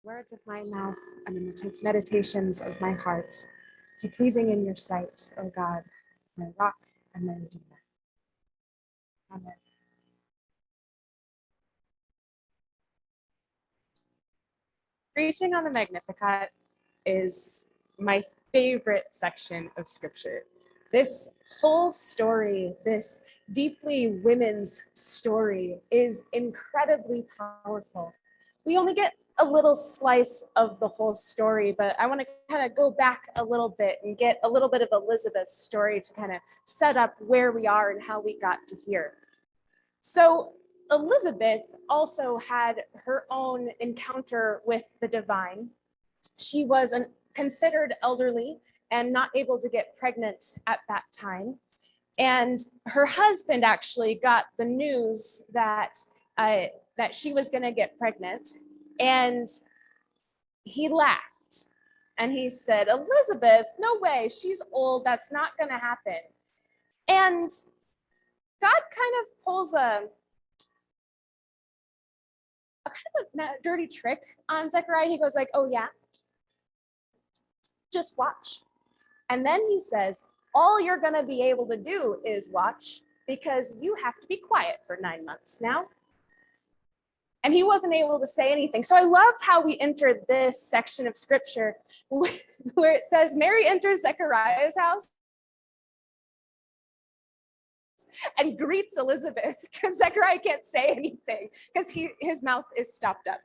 words of my mouth and in the meditations of my heart be pleasing in your sight, O God, my rock and my redeemer. Amen. Preaching on the Magnificat is my favorite section of scripture. This whole story, this deeply women's story, is incredibly powerful. We only get a little slice of the whole story, but I want to kind of go back a little bit and get a little bit of Elizabeth's story to kind of set up where we are and how we got to here. So Elizabeth also had her own encounter with the divine. She was considered elderly and not able to get pregnant at that time. And her husband actually got the news that she was going to get pregnant, and he laughed and he said, "Elizabeth, no way, she's old, that's not going to happen." And God kind of pulls a kind of dirty trick on Zechariah. He goes like, "Oh yeah, just watch." And then he says, "All you're going to be able to do is watch, because you have to be quiet for 9 months now." And he wasn't able to say anything. So I love how we entered this section of scripture where it says Mary enters Zechariah's house and greets Elizabeth, because Zechariah can't say anything because his mouth is stopped up.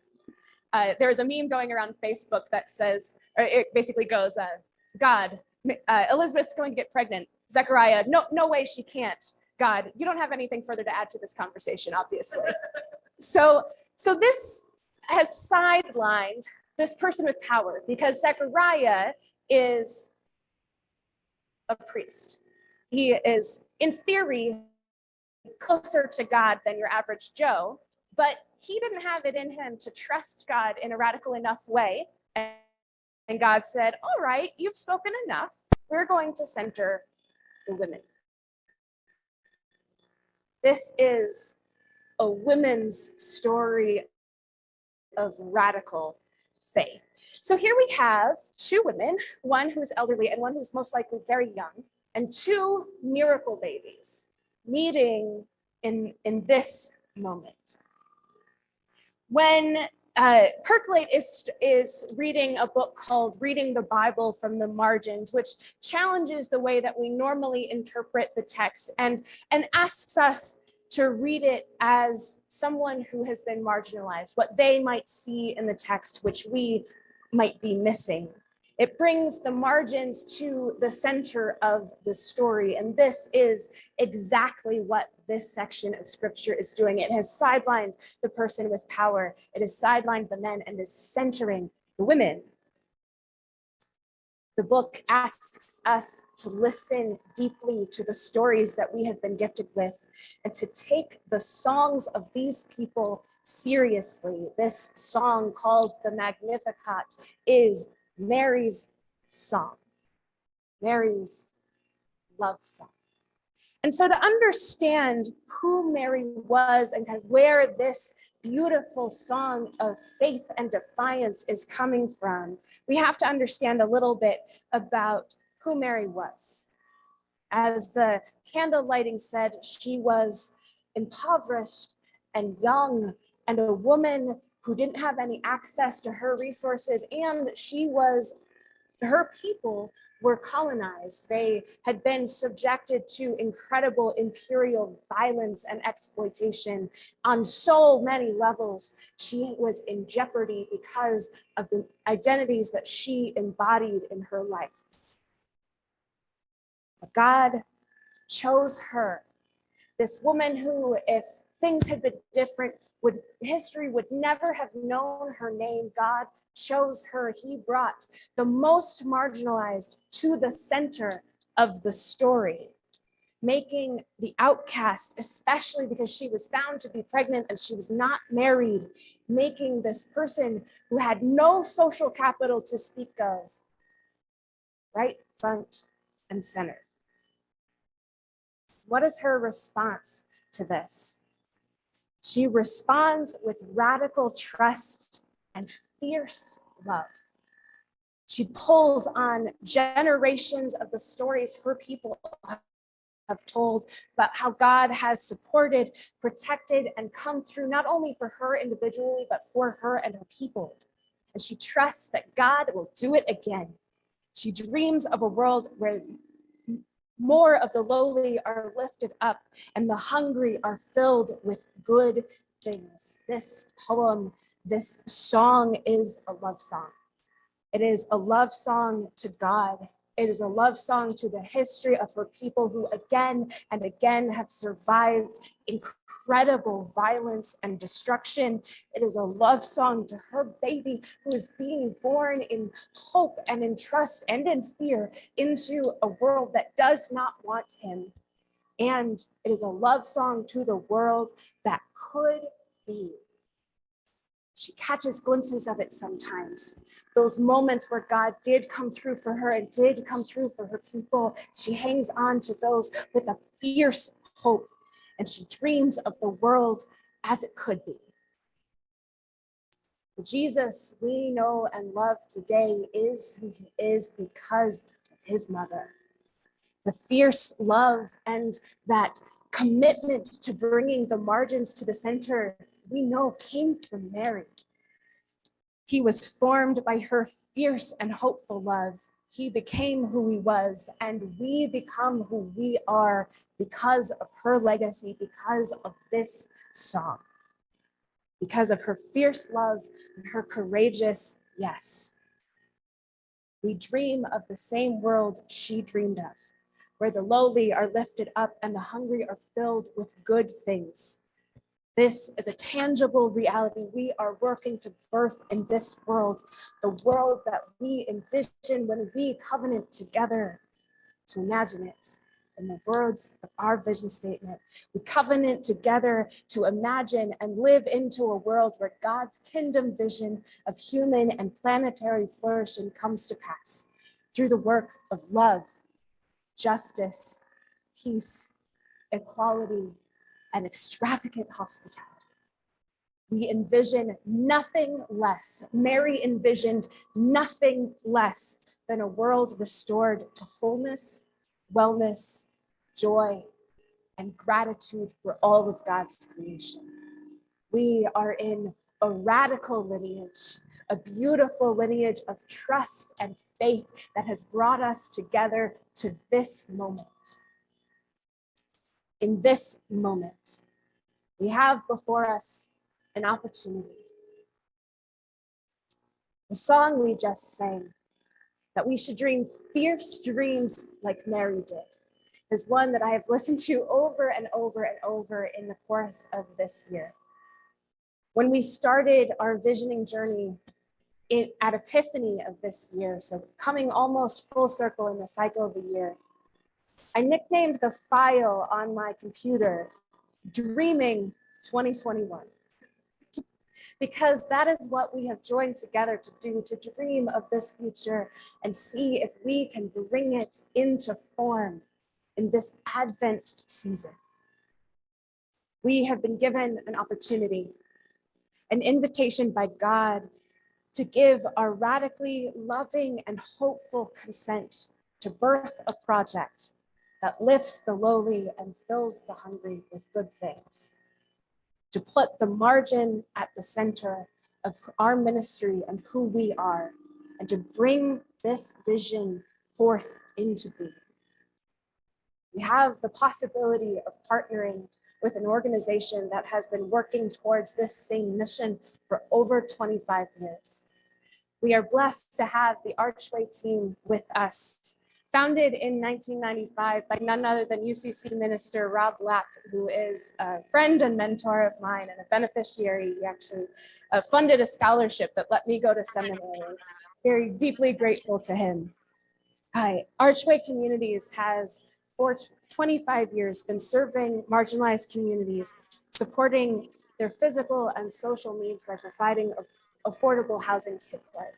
There's a meme going around Facebook that says, or it basically goes, God, Elizabeth's going to get pregnant. Zechariah, no way, she can't. God, you don't have anything further to add to this conversation, obviously. So this has sidelined this person with power, because Zechariah is a priest. He is, in theory, closer to God than your average Joe, but he didn't have it in him to trust God in a radical enough way. And God said, "All right, you've spoken enough. We're going to center the women." This is a women's story of radical faith. So here we have two women, one who's elderly and one who's most likely very young, and two miracle babies meeting in this moment. When Percolate is reading a book called Reading the Bible from the Margins, which challenges the way that we normally interpret the text and asks us to read it as someone who has been marginalized, what they might see in the text, which we might be missing. It brings the margins to the center of the story. And this is exactly what this section of scripture is doing. It has sidelined the person with power. It has sidelined the men and is centering the women. The book asks us to listen deeply to the stories that we have been gifted with and to take the songs of these people seriously. This song called the Magnificat is Mary's song, Mary's love song. And so to understand who Mary was and kind of where this beautiful song of faith and defiance is coming from, we have to understand a little bit about who Mary was. As the candle lighting said, she was impoverished and young and a woman who didn't have any access to her resources, and her people were colonized. They had been subjected to incredible imperial violence and exploitation on so many levels. She was in jeopardy because of the identities that she embodied in her life. God chose her, this woman who, if things had been different, history would never have known her name. God chose her. He brought the most marginalized to the center of the story, making the outcast, especially because she was found to be pregnant and she was not married, making this person who had no social capital to speak of right front and center. What is her response to this? She responds with radical trust and fierce love. She pulls on generations of the stories her people have told about how God has supported, protected, and come through not only for her individually, but for her and her people. And she trusts that God will do it again. She dreams of a world where more of the lowly are lifted up and the hungry are filled with good things. This poem, this song is a love song. It is a love song to God. It is a love song to the history of her people who again and again have survived incredible violence and destruction. It is a love song to her baby who is being born in hope and in trust and in fear into a world that does not want him. And it is a love song to the world that could be. She catches glimpses of it sometimes. Those moments where God did come through for her and did come through for her people. She hangs on to those with a fierce hope, and she dreams of the world as it could be. The Jesus we know and love today is who he is because of his mother. The fierce love and that commitment to bringing the margins to the center we know came from Mary. He was formed by her fierce and hopeful love. He became who he was, and we become who we are because of her legacy, because of this song, because of her fierce love and her courageous yes. We dream of the same world she dreamed of, where the lowly are lifted up and the hungry are filled with good things. This is a tangible reality we are working to birth in this world, the world that we envision when we covenant together to imagine it. In the words of our vision statement, we covenant together to imagine and live into a world where God's kingdom vision of human and planetary flourishing comes to pass through the work of love, justice, peace, equality, and extravagant hospitality. We envision nothing less. Mary envisioned nothing less than a world restored to wholeness, wellness, joy, and gratitude for all of God's creation. We are in a radical lineage, a beautiful lineage of trust and faith that has brought us together to this moment. In this moment, we have before us an opportunity. The song we just sang, that we should dream fierce dreams like Mary did, is one that I have listened to over and over and over in the course of this year. When we started our visioning journey at Epiphany of this year, so coming almost full circle in the cycle of the year, I nicknamed the file on my computer Dreaming 2021. Because that is what we have joined together to do, to dream of this future and see if we can bring it into form in this Advent season. We have been given an opportunity, an invitation by God to give our radically loving and hopeful consent to birth a project that lifts the lowly and fills the hungry with good things. To put the margin at the center of our ministry and who we are, and to bring this vision forth into being. We have the possibility of partnering with an organization that has been working towards this same mission for over 25 years. We are blessed to have the Archway team with us. Founded in 1995 by none other than UCC Minister Rob Lapp, who is a friend and mentor of mine and a beneficiary. He actually funded a scholarship that let me go to seminary. Very deeply grateful to him. Archway Communities has for 25 years been serving marginalized communities, supporting their physical and social needs by providing affordable housing support.